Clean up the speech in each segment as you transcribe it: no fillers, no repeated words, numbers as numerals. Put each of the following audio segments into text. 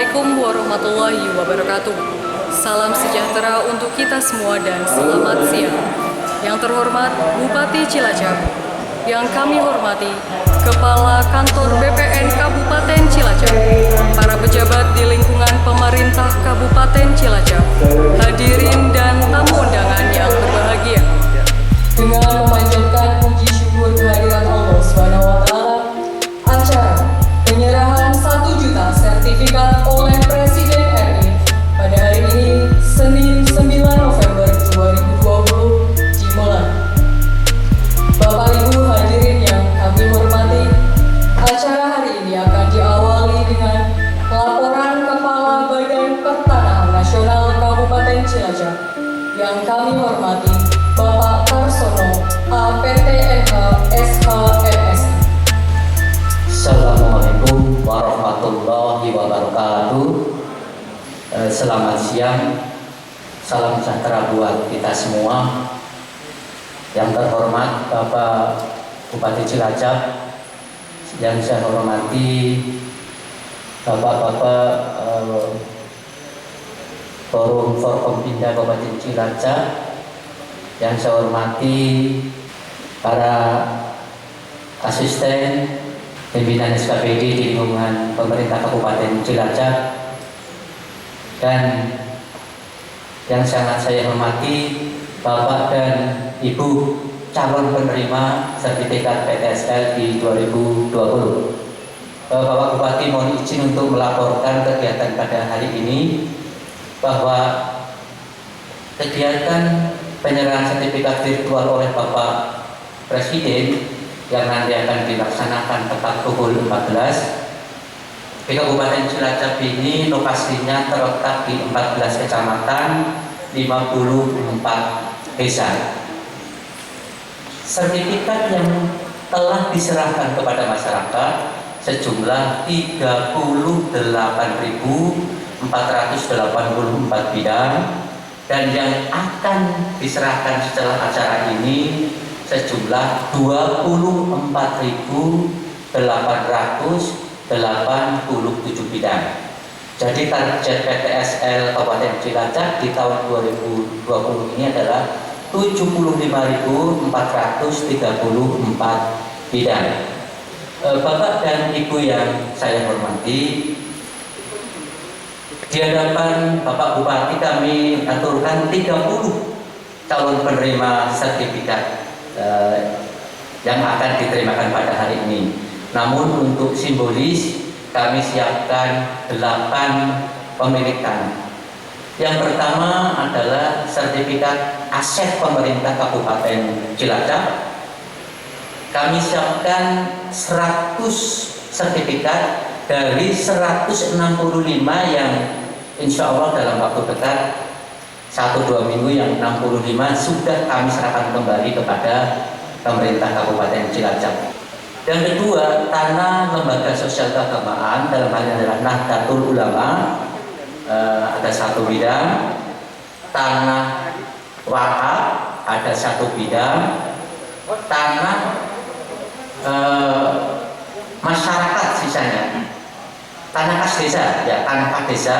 Assalamualaikum warahmatullahi wabarakatuh. Salam sejahtera untuk kita semua dan selamat siang. Yang terhormat Bupati Cilacap, yang kami hormati Kepala Kantor BPN Kabupaten Cilacap, para pejabat di lingkungan pemerintah Kabupaten Cilacap, hadirin dan tamu undangan yang berbahagia. Dengan memanjatkan puji syukur kehadirat Allah SWT, acara penyerahan 1 juta sertifikat oleh Presiden RI pada hari ini, Senin 9 November 2020, dimulai. Bapak Ibu hadirin yang kami hormati, acara hari ini akan diawali dengan laporan Kepala Badan Pertanahan Nasional Kabupaten Cilacap yang kami hormati Bapak Karsono APTNH SHMSI. Assalamualaikum warahmatullahi wabarakatuh. Selamat siang, salam sejahtera buat kita semua. Yang terhormat Bapak Bupati Cilacap, yang saya hormati Bapak-bapak Forum Forkompinda Kabupaten Cilacap, yang saya hormati para asisten pimpinan SKPD di lingkungan pemerintah Kabupaten Cilacap, dan yang sangat saya hormati Bapak dan Ibu calon penerima sertifikat PTSL di 2020. Bapak Bupati mohon izin untuk melaporkan kegiatan pada hari ini, bahwa kegiatan penyerahan sertifikat virtual oleh Bapak Presiden yang nanti akan dilaksanakan tepat pukul 14 di Kabupaten Cilacap ini. Lokasinya terletak di 14 kecamatan, 54 desa. Sertifikat yang telah diserahkan kepada masyarakat sejumlah 38.484 bidang, dan yang akan diserahkan setelah acara ini sejumlah 24.887 bidang. Jadi target PTSL Kabupaten Cilacap di tahun 2020 ini adalah 75.434 bidang. Bapak dan Ibu yang saya hormati, di hadapan Bapak Bupati kami aturkan 30 calon penerima sertifikat yang akan diterimakan pada hari ini. Namun untuk simbolis kami siapkan 8 pemilik tanah. Yang pertama adalah sertifikat aset pemerintah Kabupaten Cilacap. Kami siapkan 100 sertifikat dari 165 yang insya Allah dalam waktu dekat 1-2 minggu, yang 65 sudah kami serahkan kembali kepada pemerintah Kabupaten Cilacap. Yang kedua, tanah lembaga sosial keagamaan, dalam hal ini adalah Nahdlatul Ulama, ada 1 bidang. Tanah wakaf ada 1 bidang. Tanah masyarakat sisanya, tanah kas desa, ya tanah kas desa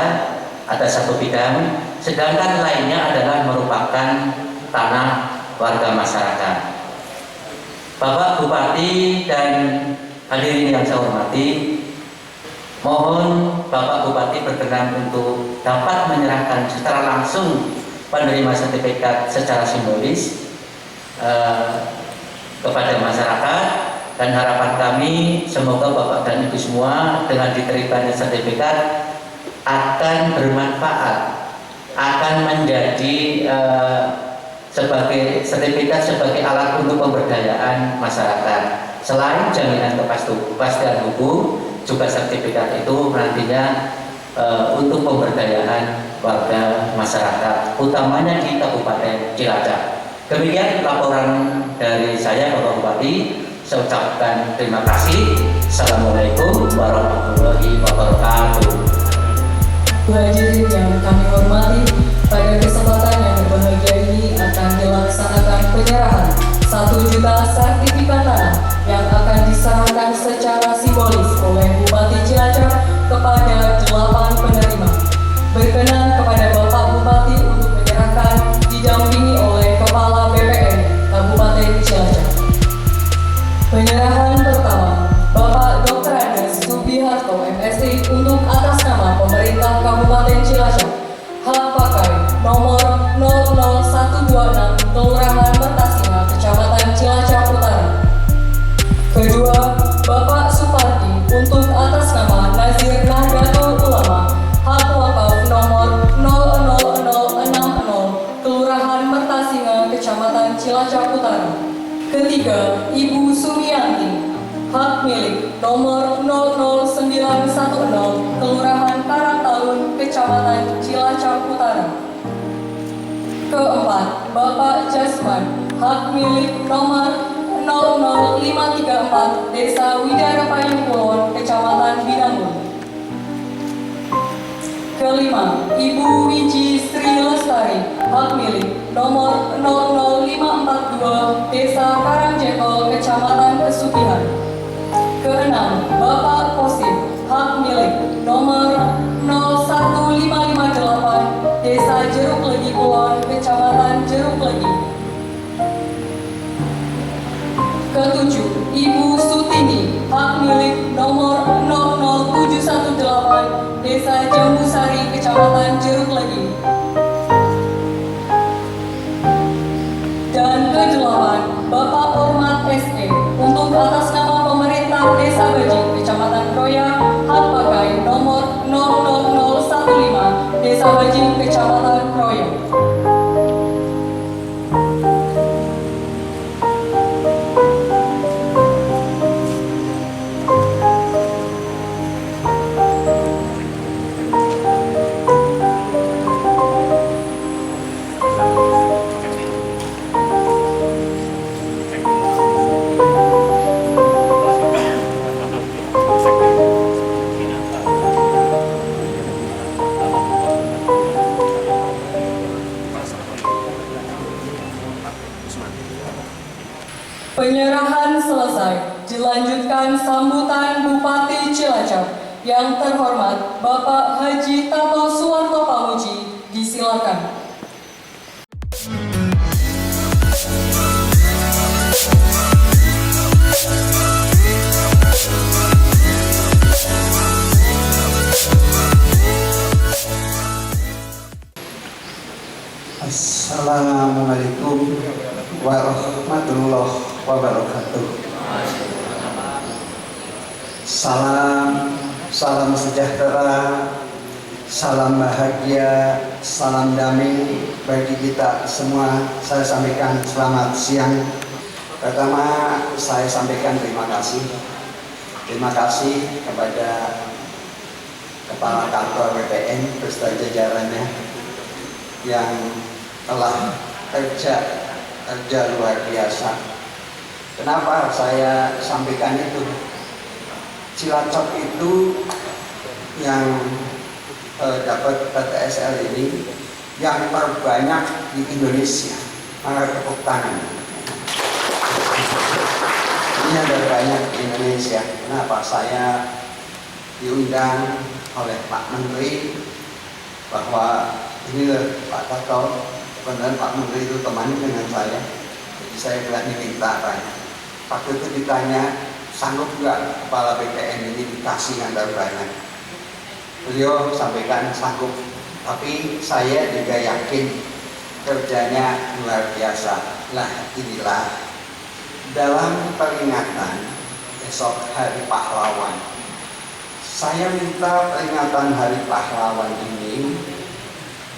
ada 1 bidang. Sedangkan lainnya adalah merupakan tanah warga masyarakat. Bapak Bupati dan hadirin yang saya hormati, mohon Bapak Bupati berkenan untuk dapat menyerahkan secara langsung penerima sertifikat secara simbolis kepada masyarakat, dan harapan kami semoga Bapak dan Ibu semua dengan diterimanya sertifikat akan bermanfaat, akan menjadi sebagai sertifikat sebagai alat untuk pemberdayaan masyarakat. Selain jaminan kepastian hukum, juga sertifikat itu nantinya untuk pemberdayaan warga masyarakat, utamanya di Kabupaten Cilacap. Demikian laporan dari saya, Bapak Bupati. Saya ucapkan terima kasih. Assalamualaikum warahmatullahi wabarakatuh. Hadirin yang kami hormati, pada kesempatan yang berbahagia ini akan dilaksanakan penyerahan 1 juta sertifikat tanah yang akan diserahkan secara simbolis oleh Bupati Cilacap kepada 8 penerima Berkenan kepada Bapak Bupati untuk menyerahkan didampingi oleh Kepala BPN Kabupaten Cilacap. Penyerahan pertama, Bapak Dr. Andes Subiharto MSI untuk atas nama pemerintah Kabupaten Cilacap, hak pakai nomor 00126 Kelurahan Mertasinga, Kecamatan Cilacap Utara. Kedua, Bapak Supardi untuk atas nama Nazir Nahdlatul Ulama, hak wakaf nomor 00060 Kelurahan Mertasinga, Kecamatan Cilacap Utara. Ketiga, Ibu Sumiyanti, hak milik nomor 00910 Kelurahan Karangtalun, Kecamatan Cilacap Utara. Keempat, Bapak Jasman, hak milik nomor 00534 Desa Widara Payung Kulon, Kecamatan Binangun. Kelima, Ibu Wiji Sri Lestari, hak milik nomor 00542 Desa Karangjekol, Kecamatan Pesugihan. Keenam, Bapak Kosim, hak milik nomor 01558 Desa Jeruk Legi Kulon, Kecamatan Jeruk Legi. Ketujuh, Ibu Sutini, hak milik nomor 00718 Desa Jambusari, Kecamatan Jeruk Legi. Dan kedelapan, Bapak Ormat SE untuk atas nama pemerintah Desa Baji, Kecamatan Kroya, hak pakai nomor 00015 Desa Baji, Kecamatan Kroya. Penyerahan selesai, dilanjutkan sambutan Bupati Cilacap. Yang terhormat Bapak Haji Tato Suwarto Pamuji, disilakan. Assalamualaikum warahmatullahi wabarakatuh. Salam sejahtera, salam bahagia, salam damai bagi kita semua. Saya sampaikan selamat siang. Pertama, saya sampaikan terima kasih. Terima kasih kepada Kepala Kantor BPN beserta jajarannya yang telah kerja luar biasa. Kenapa saya sampaikan itu? Cilacap itu yang dapat PTSL ini yang terbanyak di Indonesia. Maka tepuk tangan. Ini yang terbanyak di Indonesia. Kenapa? Saya diundang oleh Pak Menteri bahwa ini Pak Tato, benar Pak Menteri itu teman dengan saya. Jadi saya berani minta banyak. Waktu itu ditanya, sanggup nggak Kepala BPN ini dikasih ngantar banyak? Beliau sampaikan sanggup, tapi saya juga yakin kerjanya luar biasa. Nah, inilah dalam peringatan esok Hari Pahlawan. Saya minta peringatan Hari Pahlawan ini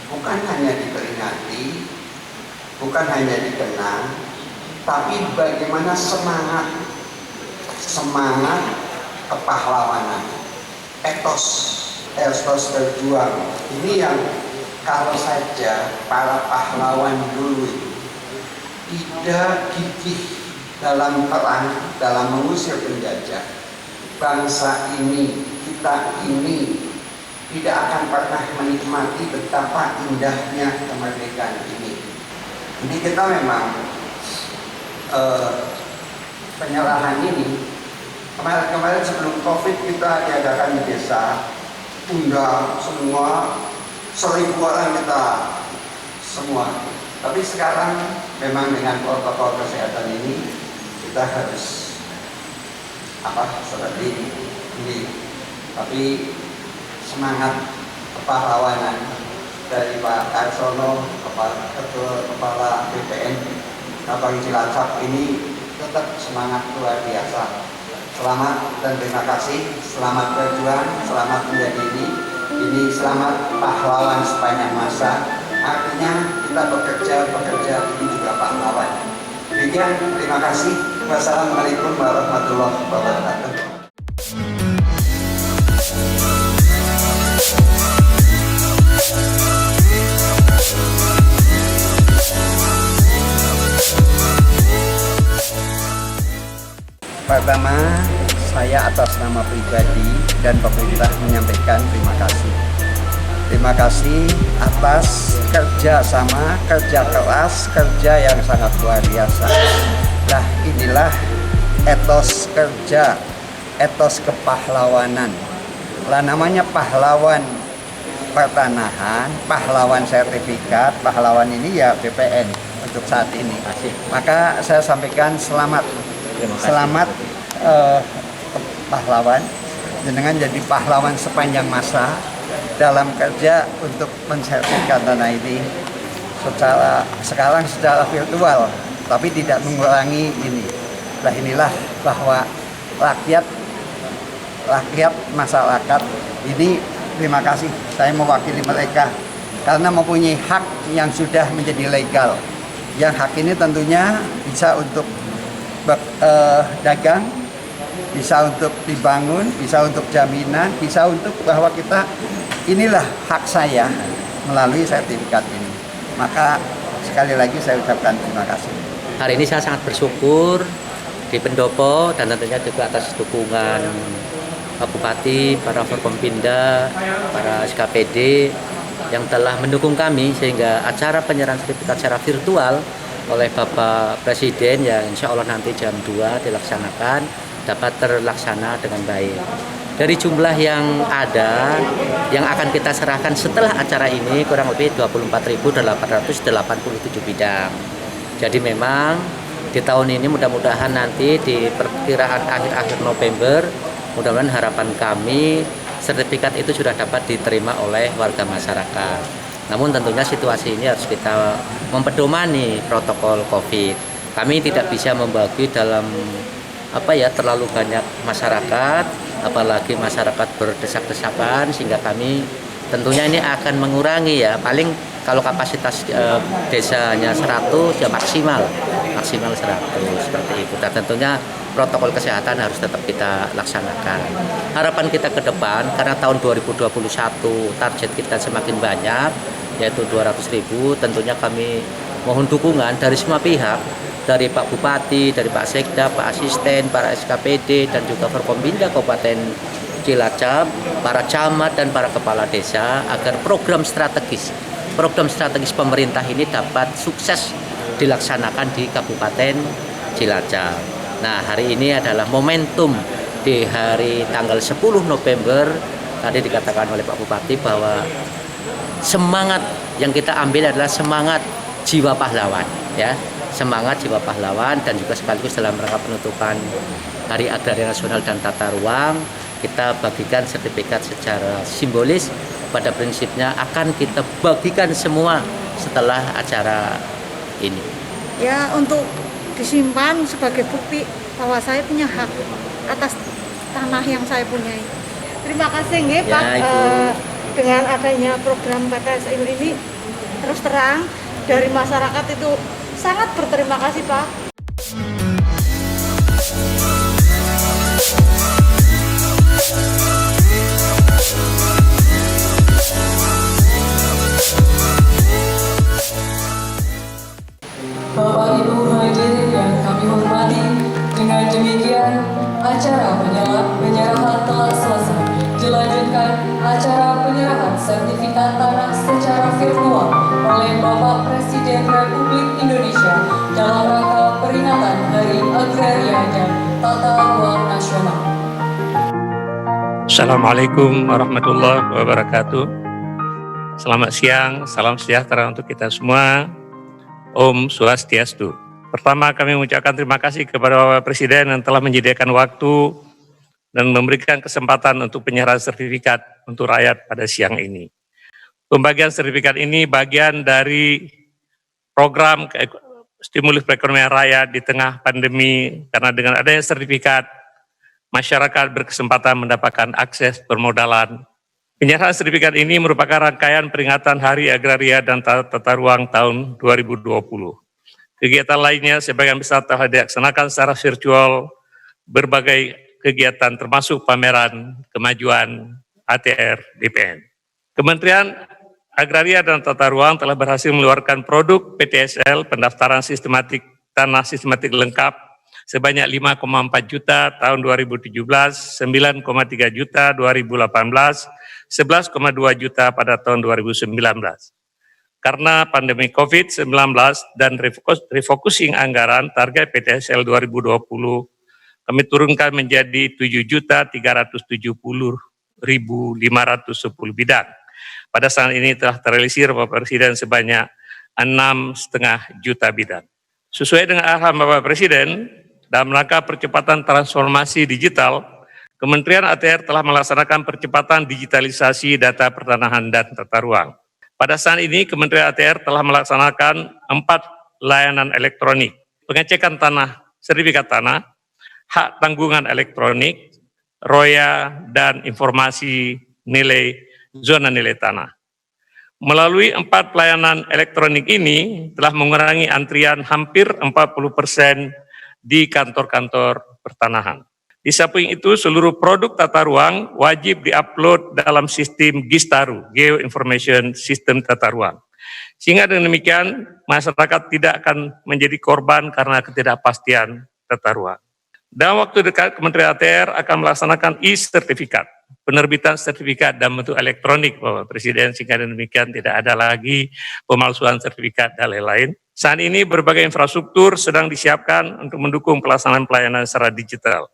bukan hanya diperingati, bukan hanya dikenang, tapi bagaimana semangat kepahlawanan, etos berjuang. Ini yang kalau saja para pahlawan dulu tidak gigih dalam perang, dalam mengusir penjajah, bangsa ini, kita ini tidak akan pernah menikmati betapa indahnya kemerdekaan ini. Jadi kita memang penyerahan ini kemarin sebelum COVID kita diadakan di desa, undang semua 1000 orang kita semua. Tapi sekarang memang dengan protokol kesehatan ini kita harus seperti ini. Tapi semangat kepahlawanan dari Pak Karsono, Kepala BPN Cabang Cilacap ini tetap semangat luar biasa. Selamat dan terima kasih, selamat berjuang, selamat menjadi ini selamat pahlawan sepanjang masa. Artinya kita bekerja ini juga pahlawan. Demikian, terima kasih. Wassalamualaikum warahmatullahi wabarakatuh. Pertama, saya atas nama pribadi dan pemerintah menyampaikan terima kasih. Terima kasih atas kerja sama, kerja keras, kerja yang sangat luar biasa. Nah, inilah etos kerja, etos kepahlawanan. Lah namanya pahlawan pertanahan, pahlawan sertifikat, pahlawan ini ya BPN untuk saat ini. Maka saya sampaikan selamat pahlawan, dengan jadi pahlawan sepanjang masa dalam kerja untuk mensertifikatkan tanah ini sekarang secara virtual, tapi tidak mengurangi ini. Nah inilah bahwa rakyat masyarakat ini terima kasih, saya mewakili mereka karena mempunyai hak yang sudah menjadi legal. Yang hak ini tentunya bisa untuk dagang, bisa untuk dibangun, bisa untuk jaminan, bisa untuk bahwa kita inilah hak saya melalui sertifikat ini. Maka sekali lagi saya ucapkan terima kasih. Hari ini saya sangat bersyukur di Pendopo dan tentunya juga atas dukungan Pak Bupati, para Forkompinda, para SKPD yang telah mendukung kami sehingga acara penyerahan sertifikat secara virtual oleh Bapak Presiden yang insya Allah nanti jam 2 dilaksanakan dapat terlaksana dengan baik. Dari jumlah yang ada yang akan kita serahkan setelah acara ini kurang lebih 24.887 bidang. Jadi memang di tahun ini mudah-mudahan nanti di perkiraan akhir-akhir November, mudah-mudahan harapan kami sertifikat itu sudah dapat diterima oleh warga masyarakat. Namun tentunya situasi ini harus kita mempedomani protokol COVID. Kami tidak bisa membagi dalam terlalu banyak masyarakat, apalagi masyarakat berdesak-desakan, sehingga kami tentunya ini akan mengurangi ya, paling kalau kapasitas desanya 100 ya maksimal 100 seperti itu. Dan tentunya protokol kesehatan harus tetap kita laksanakan. Harapan kita ke depan karena tahun 2021 target kita semakin banyak yaitu 200.000, tentunya kami mohon dukungan dari semua pihak, dari Pak Bupati, dari Pak Sekda, Pak Asisten, para SKPD dan juga Forkompinda Kabupaten Cilacap, para camat dan para kepala desa agar program strategis pemerintah ini dapat sukses dilaksanakan di Kabupaten Cilacap. Nah, hari ini adalah momentum di hari tanggal 10 November tadi dikatakan oleh Pak Bupati bahwa semangat yang kita ambil adalah semangat jiwa pahlawan ya, semangat jiwa pahlawan dan juga sekaligus dalam rangka penutupan Hari Agraria Nasional dan Tata Ruang kita bagikan sertifikat secara simbolis. Pada prinsipnya akan kita bagikan semua setelah acara ini. Ya, untuk disimpan sebagai bukti bahwa saya punya hak atas tanah yang saya punyai. Terima kasih nggih Pak. Dengan adanya program PTSI ini terus terang dari masyarakat itu sangat berterima kasih Pak. Bapak Ibu hadirin yang kami hormati, dengan demikian acara penyerahan telah selesai. Dilanjutkan acara penyerahan sertifikat tanah secara virtual oleh Bapak Presiden Republik Indonesia dalam rangka peringatan Hari Agraria dan Tata Ruang Nasional. Assalamualaikum warahmatullahi wabarakatuh. Selamat siang, salam sejahtera untuk kita semua. Om Swastiastu. Pertama, kami mengucapkan terima kasih kepada Bapak Presiden yang telah menyediakan waktu dan memberikan kesempatan untuk penyerahan sertifikat untuk rakyat pada siang ini. Pembagian sertifikat ini bagian dari program stimulus perekonomian rakyat di tengah pandemi, karena dengan adanya sertifikat, masyarakat berkesempatan mendapatkan akses permodalan. Penyerahan sertifikat ini merupakan rangkaian peringatan Hari Agraria dan Tata Ruang tahun 2020. Kegiatan lainnya sebagian besar telah dilaksanakan secara virtual, berbagai kegiatan termasuk pameran kemajuan ATR BPN. Kementerian Agraria dan Tata Ruang telah berhasil mengeluarkan produk PTSL pendaftaran sistematik tanah sistematik lengkap sebanyak 5,4 juta tahun 2017, 9,3 juta 2018, 11,2 juta pada tahun 2019. Karena pandemi COVID-19 dan refocusing anggaran target PTSL 2020, kami turunkan menjadi 7.370.510 bidang. Pada saat ini telah terrealisir Bapak Presiden sebanyak 6,5 juta bidang. Sesuai dengan arahan Bapak Presiden, dalam rangka percepatan transformasi digital, Kementerian ATR telah melaksanakan percepatan digitalisasi data pertanahan dan tata ruang. Pada saat ini, Kementerian ATR telah melaksanakan 4 layanan elektronik, pengecekan tanah, sertifikat tanah, hak tanggungan elektronik, roya, dan informasi nilai zona nilai tanah. Melalui 4 pelayanan elektronik ini telah mengurangi antrian hampir 40% di kantor-kantor pertanahan. Di samping itu, seluruh produk tata ruang wajib diupload dalam sistem GISTARU, Geo Information System Tata Ruang. Sehingga dengan demikian, masyarakat tidak akan menjadi korban karena ketidakpastian tata ruang. Dalam waktu dekat, Kementerian ATR akan melaksanakan e-sertifikat, penerbitan sertifikat dalam bentuk elektronik, Bapak Presiden, sehingga dengan demikian tidak ada lagi pemalsuan sertifikat dan lain-lain. Saat ini berbagai infrastruktur sedang disiapkan untuk mendukung pelaksanaan pelayanan secara digital.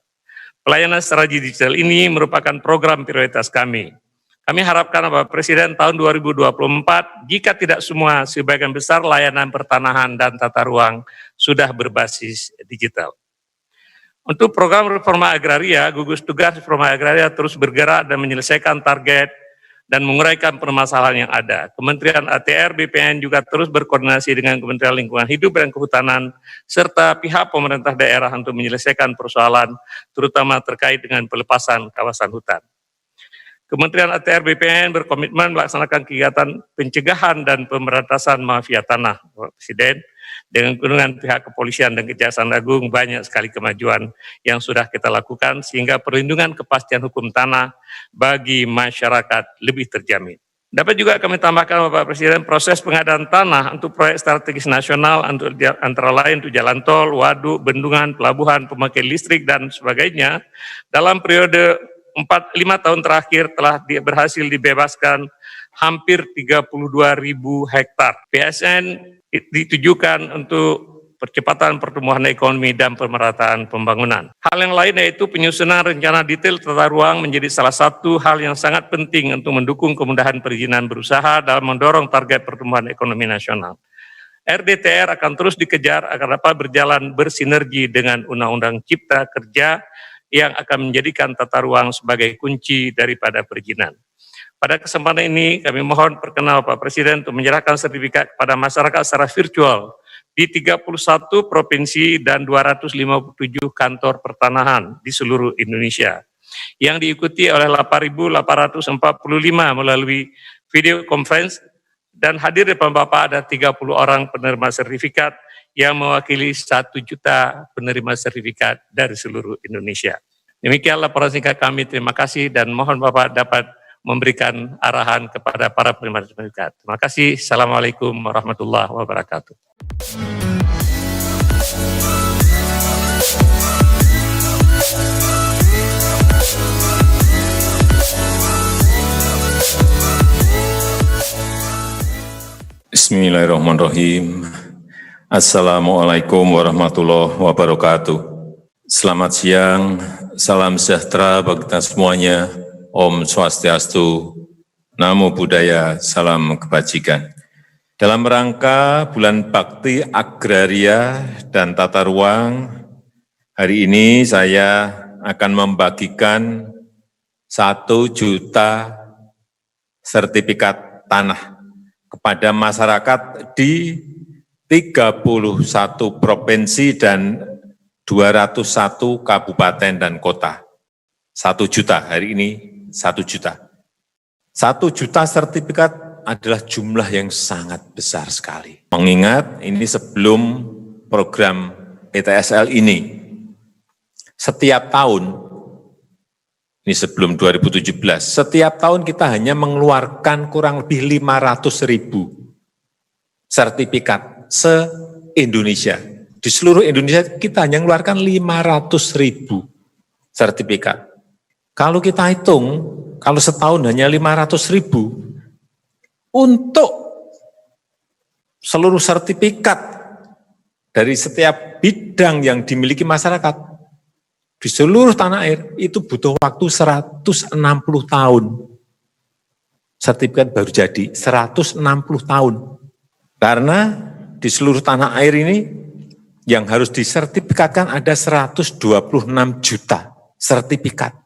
Pelayanan secara digital ini merupakan program prioritas kami. Kami harapkan Bapak Presiden tahun 2024, jika tidak semua, sebagian besar layanan pertanahan dan tata ruang sudah berbasis digital. Untuk program reforma agraria, gugus tugas reforma agraria terus bergerak dan menyelesaikan target dan menguraikan permasalahan yang ada. Kementerian ATR BPN juga terus berkoordinasi dengan Kementerian Lingkungan Hidup dan Kehutanan serta pihak pemerintah daerah untuk menyelesaikan persoalan terutama terkait dengan pelepasan kawasan hutan. Kementerian ATR BPN berkomitmen melaksanakan kegiatan pencegahan dan pemberantasan mafia tanah, Bapak Presiden. Dengan kunjungan pihak kepolisian dan Kejaksaan Agung, banyak sekali kemajuan yang sudah kita lakukan sehingga perlindungan kepastian hukum tanah bagi masyarakat lebih terjamin. Dapat juga kami tambahkan Bapak Presiden, proses pengadaan tanah untuk proyek strategis nasional untuk antara lain untuk jalan tol, waduk, bendungan, pelabuhan, pembangkit listrik dan sebagainya dalam periode 4-5 tahun terakhir telah berhasil dibebaskan hampir 32.000 hektar. PSN ditujukan untuk percepatan pertumbuhan ekonomi dan pemerataan pembangunan. Hal yang lain yaitu penyusunan rencana detail tata ruang menjadi salah satu hal yang sangat penting untuk mendukung kemudahan perizinan berusaha dalam mendorong target pertumbuhan ekonomi nasional. RDTR akan terus dikejar agar dapat berjalan bersinergi dengan Undang-Undang Cipta Kerja yang akan menjadikan tata ruang sebagai kunci daripada perizinan. Pada kesempatan ini kami mohon perkenan Bapak Presiden untuk menyerahkan sertifikat kepada masyarakat secara virtual di 31 provinsi dan 257 kantor pertanahan di seluruh Indonesia yang diikuti oleh 8.845 melalui video conference dan hadir di depan Bapak ada 30 orang penerima sertifikat yang mewakili 1 juta penerima sertifikat dari seluruh Indonesia. Demikian laporan singkat kami, terima kasih dan mohon Bapak dapat memberikan arahan kepada para penerima sertifikat. Terima kasih. Assalamualaikum warahmatullahi wabarakatuh. Bismillahirrahmanirrahim. Assalamualaikum warahmatullahi wabarakatuh. Selamat siang, salam sejahtera bagi kita semuanya. Om Swastiastu, Namo Buddhaya, salam kebajikan. Dalam rangka Bulan Bakti Agraria dan Tata Ruang, hari ini saya akan membagikan 1 juta sertifikat tanah kepada masyarakat di 31 provinsi dan 201 kabupaten dan kota. 1 juta, hari ini 1 juta. 1 juta sertifikat adalah jumlah yang sangat besar sekali. Mengingat ini sebelum program PTSL ini, setiap tahun, ini sebelum 2017, setiap tahun kita hanya mengeluarkan kurang lebih 500.000 sertifikat se-Indonesia. Di seluruh Indonesia kita hanya mengeluarkan 500.000 sertifikat. Kalau kita hitung, kalau setahun hanya 500.000, untuk seluruh sertifikat dari setiap bidang yang dimiliki masyarakat di seluruh tanah air itu butuh waktu 160 tahun. Sertifikat baru jadi 160 tahun. Karena di seluruh tanah air ini yang harus disertifikatkan ada 126 juta sertifikat.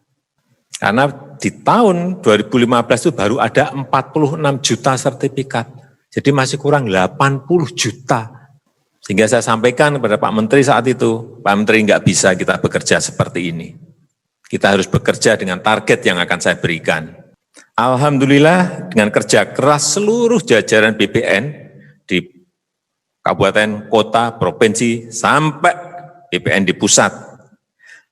Karena di tahun 2015 itu baru ada 46 juta sertifikat. Jadi masih kurang 80 juta. Sehingga saya sampaikan kepada Pak Menteri saat itu, Pak Menteri nggak bisa kita bekerja seperti ini. Kita harus bekerja dengan target yang akan saya berikan. Alhamdulillah dengan kerja keras seluruh jajaran BPN di kabupaten, kota, provinsi, sampai BPN di pusat.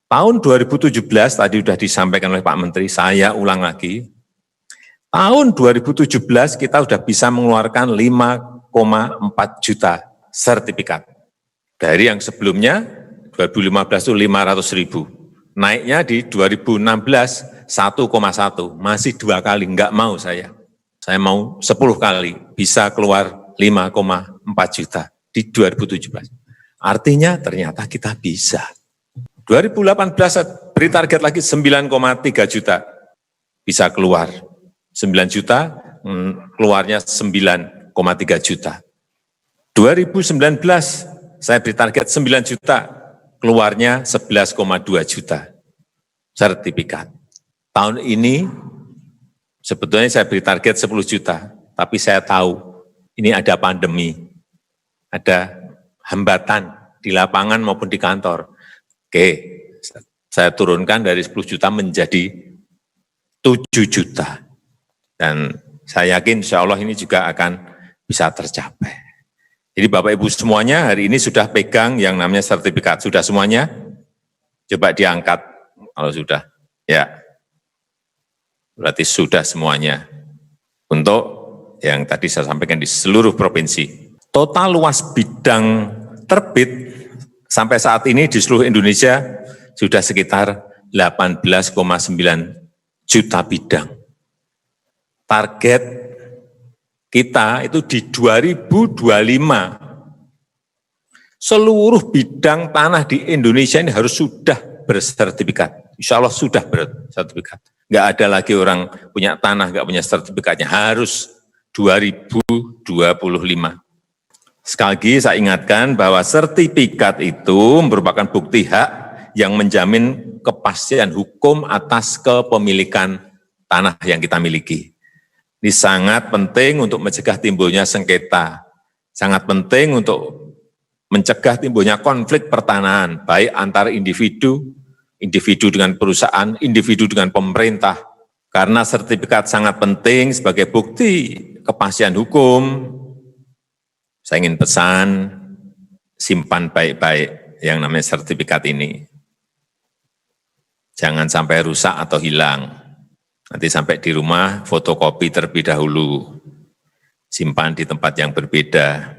Tahun 2017 tadi sudah disampaikan oleh Pak Menteri, saya ulang lagi. Tahun 2017 kita sudah bisa mengeluarkan 5,4 juta sertifikat. Dari yang sebelumnya 2015 itu 500.000. Naiknya di 2016 1,1, masih 2 kali, enggak mau saya. Saya mau 10 kali bisa keluar 5,4 juta di 2017. Artinya ternyata kita bisa. 2018 saya beri target lagi 9,3 juta bisa keluar. 9 juta, keluarnya 9,3 juta. 2019 saya beri target 9 juta, keluarnya 11,2 juta sertifikat. Tahun ini sebetulnya saya beri target 10 juta, tapi saya tahu ini ada pandemi, ada hambatan di lapangan maupun di kantor. Oke, saya turunkan dari 10 juta menjadi 7 juta. Dan saya yakin insya Allah ini juga akan bisa tercapai. Jadi Bapak Ibu semuanya hari ini sudah pegang yang namanya sertifikat. Sudah semuanya? Coba diangkat kalau sudah. Ya, berarti sudah semuanya. Untuk yang tadi saya sampaikan di seluruh provinsi. Total luas bidang terbit sampai saat ini di seluruh Indonesia sudah sekitar 18,9 juta bidang. Target kita itu di 2025, seluruh bidang tanah di Indonesia ini harus sudah bersertifikat. Insya Allah sudah bersertifikat. Nggak ada lagi orang punya tanah, nggak punya sertifikatnya. Harus 2025. Sekali lagi saya ingatkan bahwa sertifikat itu merupakan bukti hak yang menjamin kepastian hukum atas kepemilikan tanah yang kita miliki. Ini sangat penting untuk mencegah timbulnya sengketa, sangat penting untuk mencegah timbulnya konflik pertanahan, baik antara individu, individu dengan perusahaan, individu dengan pemerintah. Karena sertifikat sangat penting sebagai bukti kepastian hukum. Saya ingin pesan, simpan baik-baik yang namanya sertifikat ini. Jangan sampai rusak atau hilang. Nanti sampai di rumah, fotokopi terlebih dahulu. Simpan di tempat yang berbeda.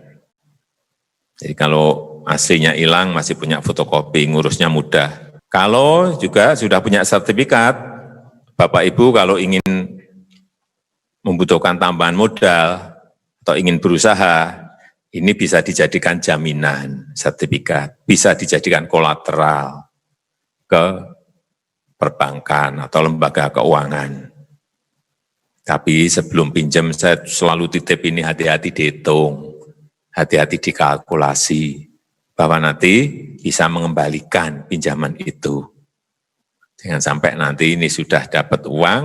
Jadi kalau aslinya hilang, masih punya fotokopi, ngurusnya mudah. Kalau juga sudah punya sertifikat, Bapak Ibu kalau ingin membutuhkan tambahan modal, atau ingin berusaha, ini bisa dijadikan jaminan sertifikat, bisa dijadikan kolateral ke perbankan atau lembaga keuangan. Tapi sebelum pinjam saya selalu titip ini hati-hati dihitung, hati-hati dikalkulasi, bahwa nanti bisa mengembalikan pinjaman itu. Jangan sampai nanti ini sudah dapat uang,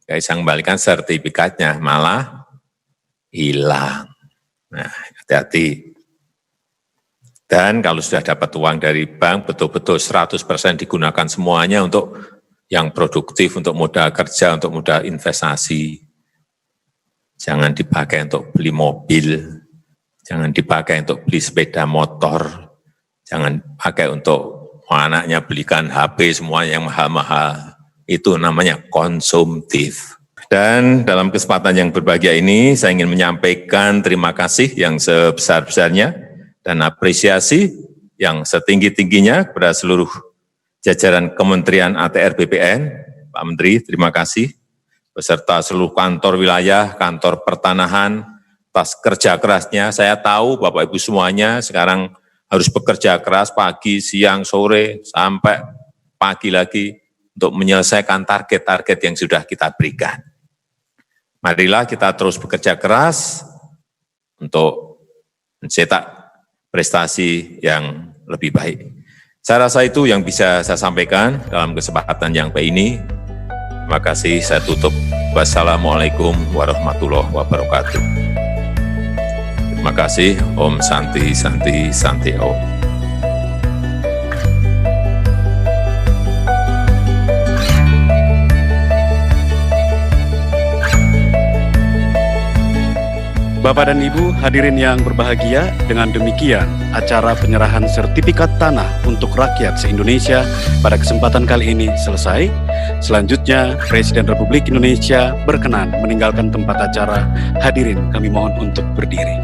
nggak bisa mengembalikan sertifikatnya, malah hilang. Nah, hati-hati. Dan kalau sudah dapat uang dari bank, betul-betul 100% digunakan semuanya untuk yang produktif, untuk modal kerja, untuk modal investasi. Jangan dipakai untuk beli mobil, jangan dipakai untuk beli sepeda motor, jangan pakai untuk anaknya belikan HP semuanya yang mahal-mahal. Itu namanya konsumtif. Dan dalam kesempatan yang berbahagia ini, saya ingin menyampaikan terima kasih yang sebesar-besarnya dan apresiasi yang setinggi-tingginya kepada seluruh jajaran Kementerian ATR BPN. Pak Menteri, terima kasih, beserta seluruh kantor wilayah, kantor pertanahan, atas kerja kerasnya. Saya tahu Bapak Ibu semuanya sekarang harus bekerja keras pagi, siang, sore, sampai pagi lagi untuk menyelesaikan target-target yang sudah kita berikan. Marilah kita terus bekerja keras untuk mencetak prestasi yang lebih baik. Saya rasa itu yang bisa saya sampaikan dalam kesempatan yang baik ini. Terima kasih, saya tutup. Wassalamualaikum warahmatullahi wabarakatuh. Terima kasih. Om Santi Santi Santi Om. Bapak dan Ibu hadirin yang berbahagia, dengan demikian acara penyerahan sertifikat tanah untuk rakyat se-Indonesia pada kesempatan kali ini selesai. Selanjutnya, Presiden Republik Indonesia berkenan meninggalkan tempat acara. Hadirin kami mohon untuk berdiri.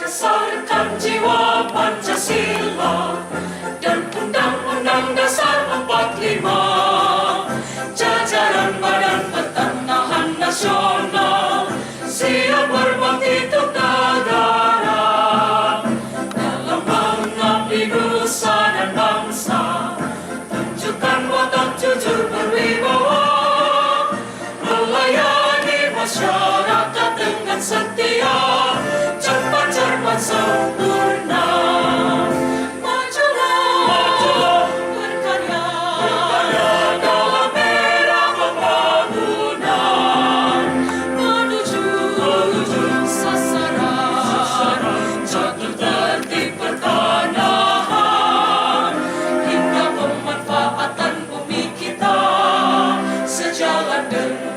Berdasarkan jiwa Pancasila dan Undang-Undang Dasar 45, jajaran Badan Pertanahan Nasional siap berbakti untuk negara dalam mengabdi nusa dan bangsa. Tunjukkan watak jujur berwibawa, melayani masyarakat dengan setia, cepat cermat sempurna. Majulah, berkarya dalam era pembangunan, menuju sasaran jatuh tertib pertanahan hingga pemanfaatan bumi kita sejalan dengan